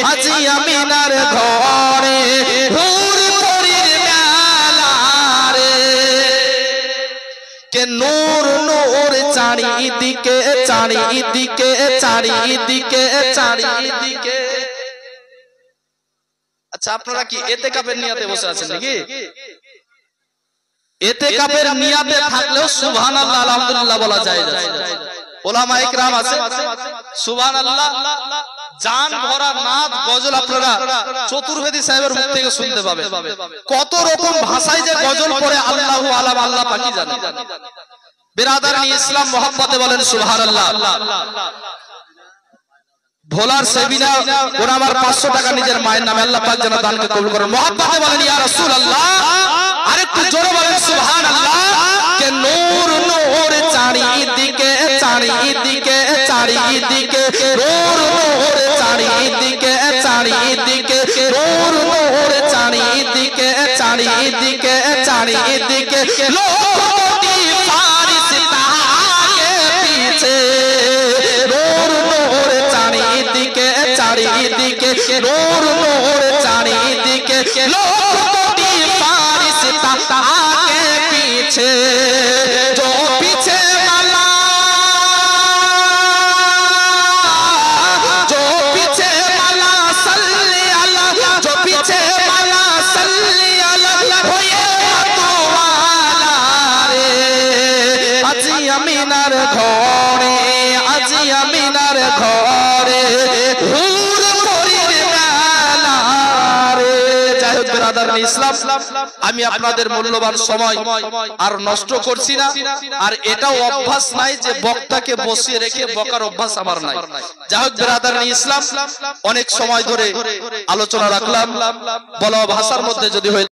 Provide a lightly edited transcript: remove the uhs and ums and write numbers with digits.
আজি আমিনার ঘরে হুর পরীর মেলা রে কে নূর নূর চারিদিকে চারিদিকে চারিদিকে চারিদিকে। আচ্ছা আপনারা কি এতেকাফের নিয়াতে বসে আছেন নাকি? এতেকাফের নিয়াতে থাকলেও সুবহানাল্লাহ আলহামদুলিল্লাহ বলা যায় না। ওলামায়ে কেরাম আছে সুবহানাল্লাহ জান ভরা নাদ গজল আপনারা চতুর্বেদী সাহেবের মুখ থেকে শুনতে পাবেন। কত রকম ভাষায় যে গজল পড়ে আল্লাহু আলাম, আল্লাহ পাকই জানে। বিরাদারান ইসলাম মোহাম্মদে বলেন সুবহানাল্লাহ। ভোলার সেবিনা ওরা আমার 500 টাকা নিজের মায়ের নামে আল্লাহ পাক যেন দানকে কবুল করেন। মোহাম্মদে বলেন ইয়া রাসূলুল্লাহ, আরেকটু জোরে বলেন সুবহানাল্লাহ। কে নূর নূর চারিদিকে চারিদিকে চারিদিকে নূর নূর চারিদিকে চারিদিকে নূর নূর চারিদিকে চারিদিকে চারিদিকে লোকটি ফারিস্তা के पीछे नूर नूर चारिदिके चारिदिके नूर नूर चारिदिके लोकटी फारिस्ता के पीछे जो पीछे वाला जो पीछे वाला सल्ली अला जो पीछे वाला सल्ली अला होए तो वाला रे আজি আমিনার ঘরে আজি আমিনার ঘরে হুর পরীর মেলা রে। যাই হোক বিরাদারান ইসলাম, আমি আপনাদের মূল্যবান সময় আর নষ্ট করছি না। আর এটাও অভ্যাস নাই যে বক্তাকে বসিয়ে রেখে বকার অভ্যাস আমার নাই। যাই হোক বিরাদারান ইসলাম, অনেক সময় ধরে আলোচনা রাখলাম, বলা ভাষার মধ্যে যদি